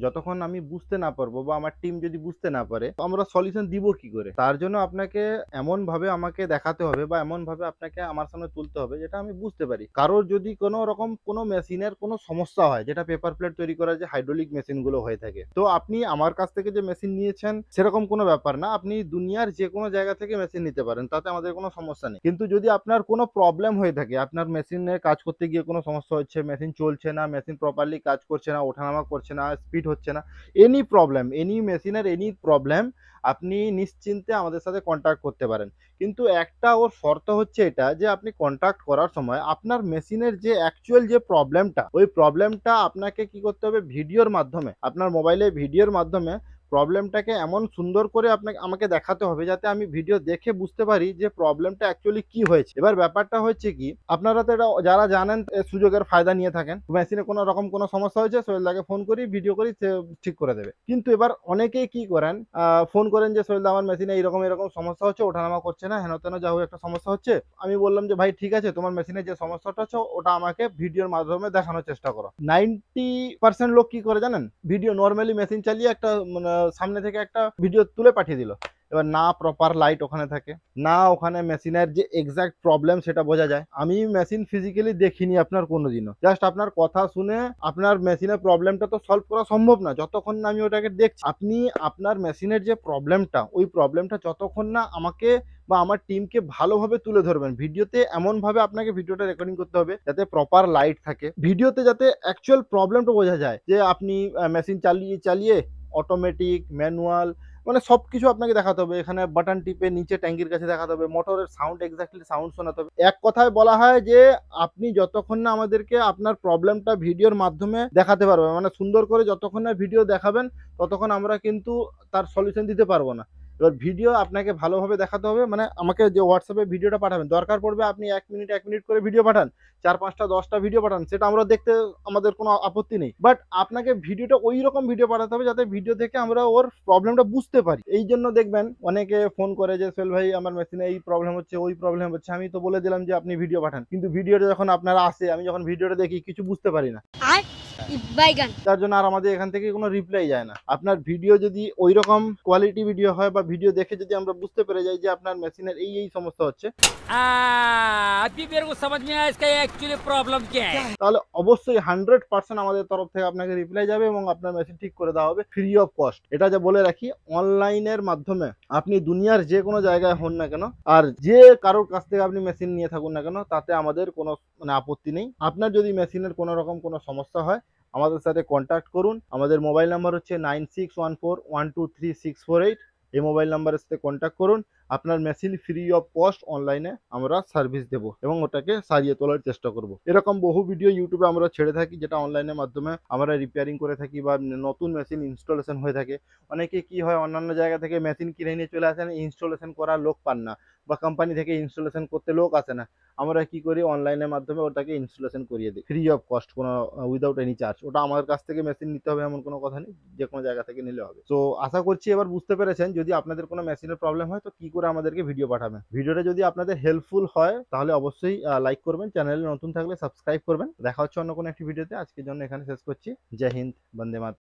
যতক্ষণ আমি বুঝতে না পারবো বা আমার টিম যদি বুঝতে না পারে, তো আমরা সলিউশন দিব কি করে? তার জন্য আপনাকে এমনভাবে আমাকে দেখাতে হবে বা এমনভাবে আপনাকে আমার সামনে তুলতে হবে যেটা আমি বুঝতে পারি। কারোর যদি কোনো রকম কোনো মেশিনের কোনো সমস্যা হয়, যেটা পেপার প্লেট তৈরি করার যে হাইড্রোলিক মেশিনগুলো হয়ে থাকে, তো আপনি আমার কাছ থেকে যে মেশিন নিয়েছেন সেরকম কোনো ব্যাপার না। আপনি দুনিয়ার যেকোনো জায়গা থেকে মেশিন নিতে পারেন। তাতে আমাদের কোনো সমস্যা নেই। কিন্তু যদি আপনার কোনো প্রবলেম হয়ে থাকে, আপনার মেশিনে কাজ করতে গিয়ে কোনো সমস্যা হচ্ছে, মেশিন চলছে না, মেশিন প্রপারলি কাজ করছে না, ওঠানামা করছে না, স্পিড হচ্ছে না, এনি প্রবলেম, এনি মেশিনের এনি প্রবলেম, আপনি নিশ্চিন্তে আমাদের সাথে কন্ট্যাক্ট করতে পারেন। কিন্তু একটা ওর শর্ত হচ্ছে এটা যে আপনি কন্ট্যাক্ট করার সময় আপনার মেশিনের যে অ্যাকচুয়াল যে প্রবলেমটা, ওই প্রবলেমটা আপনাকে কি করতে হবে, ভিডিওর মাধ্যমে, আপনার মোবাইলে ভিডিওর মাধ্যমে প্রবলেমটাকে এমন সুন্দর করে আপনাকে আমাকে দেখাতে হবে যাতে আমি ভিডিও দেখে বুঝতে পারি যে প্রবলেমটা অ্যাকচুয়ালি কি হয়েছে। এবার ব্যাপারটা হচ্ছে কি, আপনারা তো এটা যারা জানেন সুযোগের ফায়দা নিয়ে থাকেন, মেশিনে কোনো রকম কোনো সমস্যা হয়েছে, সোহেলদাকে ফোন করি, ভিডিও করি, সে ঠিক করে দেবে। কিন্তু এবার অনেকেই কি করেন, ফোন করেন যে সোহেলদা আমার মেশিনে এইরকম এরকম সমস্যা হচ্ছে, ওঠানামা করছে না, হেন তেন যা হোক একটা সমস্যা হচ্ছে। আমি বললাম যে ভাই ঠিক আছে, তোমার মেশিনে যে সমস্যাটা হচ্ছে ওটা আমাকে ভিডিওর মাধ্যমে দেখানোর চেষ্টা করো। 90% লোক কি করে জানেন, ভিডিও নর্মালি মেশিন চালিয়ে একটা মানে সামনে থেকে একটা ভিডিও তুলে পাঠিয়ে দিল। এবার না প্রপার লাইট ওখানে থাকে, না ওখানে মেশিনের যে এক্সাক্ট প্রবলেম সেটা বোঝা যায়। আমি মেশিন ফিজিক্যালি দেখিনি আপনার কোনোদিনও, জাস্ট আপনার কথা শুনে আপনার মেশিনের প্রবলেমটা তো সলভ করা সম্ভব না যতক্ষণ না আমি ওটাকে দেখছি। আপনি আপনার মেশিনের যে প্রবলেমটা, ওই প্রবলেমটা যতক্ষণ না আমাকে বা আমার টিমকে ভালোভাবে তুলে ধরবেন ভিডিওতে, এমনভাবে আপনাকে ভিডিওটা রেকর্ডিং করতে হবে যাতে প্রপার লাইট থাকে, ভিডিওতে যাতে অ্যাকচুয়াল প্রবলেমটা বোঝা যায় যে আপনি মেশিন চালিয়ে চালিয়ে অটোমেটিক, ম্যানুয়াল, মানে সবকিছু আপনাকে দেখাতে হবে। এখানে বাটন টিপে নিচে ট্যাঙ্কির কাছে দেখাতে হবে, মোটরের সাউন্ড এক্স্যাক্টলি সাউন্ড শোনাতে হবে। এক কথায় বলা হয় যে আপনি যতক্ষণ না আমাদেরকে আপনার প্রবলেমটা ভিডিওর মাধ্যমে দেখাতে পারবেন, মানে সুন্দর করে যতক্ষণ না ভিডিও দেখাবেন, ততক্ষণ আমরা কিন্তু তার সলিউশন দিতে পারবো না। এবার ভিডিও আপনাকে ভালোভাবে দেখাতে হবে, মানে আমাকে যে হোয়াটসঅ্যাপে ভিডিওটা পাঠাবেন, দরকার পড়বে আপনি 1 মিনিট করে ভিডিও পাঠান, 4 5টা 10টা ভিডিও পাঠান, সেটা আমরা দেখতে আমাদের কোনো আপত্তি নেই। বাট আপনাকে ভিডিওটা ওই রকম ভিডিও পাঠাতে হবে যাতে ভিডিও দেখে আমরা ওর প্রবলেমটা বুঝতে পারি। এই জন্য দেখবেন অনেকে ফোন করে যে সোহেল ভাই আমার মেশিনে এই প্রবলেম হচ্ছে, ওই প্রবলেম হচ্ছে। আমি তো বলে দিলাম যে আপনি ভিডিও পাঠান, কিন্তু ভিডিওটা যখন আপনার আসে, আমি যখন ভিডিওটা দেখি কিছু বুঝতে পারি না, তার জন্য আর আমাদের এখান থেকে কোনো রিপ্লাই যায় না। আপনার ভিডিও যদি ওই রকম কোয়ালিটি ভিডিও হয় বা ভিডিও দেখে যদি আমরা বুঝতে পেরে যাই যে আপনার মেশিনের এই সমস্যা হচ্ছে, अभी मेरे को समझ में आया इसका एक्चुअली प्रॉब्लम क्या है। তাহলে অবশ্যই 100% আমাদের তরফ থেকে আপনাকে রিপ্লাই যাবে এবং আপনার মেশিন ঠিক করে দেওয়া হবে ফ্রি অফ কস্ট। এটা যে বলে রাখি, অনলাইনের মাধ্যমে আপনি দুনিয়ার যে কোনো জায়গায় হন না কেন, আর যে কারোর কাছ থেকে আপনি মেশিন নিয়ে থাকুন না কেন, তাতে আমাদের কোনো মানে আপত্তি নেই। আপনার যদি মেশিনের কোনো রকম কোনো সমস্যা হয়, আমাদের সাথে কন্ট্যাক্ট করুন। আমাদের মোবাইল নাম্বার হচ্ছে 9614123648। এই মোবাইল নাম্বারের সাথে কন্ট্যাক্ট করুন। আপনার মেশিন ফ্রি অফ কস্ট অনলাইনে আমরা সার্ভিস দেব এবং ওটাকে সারিয়ে তোলার চেষ্টা করব। এরকম বহু ভিডিও ইউটিউবে আমরা ছেড়ে থাকি, যেটা অনলাইনের মাধ্যমে আমরা রিপেয়ারিং করে থাকি বা নতুন মেশিন ইনস্টলেশন হয়ে থাকে। অনেকে কি হয়, অন্যান্য জায়গা থেকে মেশিন কিনে নিয়ে চলে আসেন, ইনস্টলেশন করার লোক পান না বা কোম্পানি থেকে ইনস্টলেশন করতে লোক আসে না। আমরা কি করি, অনলাইনের মাধ্যমে ওটাকে ইনস্টলেশন করিয়ে দিই ফ্রি অফ কস্ট, কোনো উইদাউট এনি চার্জ। ওটা আমার কাছ থেকে মেশিন নিতে হবে এমন কোনো কথা নেই, যে কোনো জায়গা থেকে নিলে হবে। তো আশা করছি এবার বুঝতে পেরেছেন, যদি আপনাদের কোনো মেশিনের প্রবলেম হয় তো কি করে আমাদেরকে ভিডিও পাঠাবেন। ভিডিওটা যদি আপনাদের হেল্পফুল হয় তাহলে অবশ্যই লাইক করবেন, চ্যানেলে নতুন থাকলে সাবস্ক্রাইব করবেন। দেখা হচ্ছে অন্য কোনো একটি ভিডিওতে। আজকের জন্য এখানে শেষ করছি। জয় হিন্দ, বন্দে মাতরম।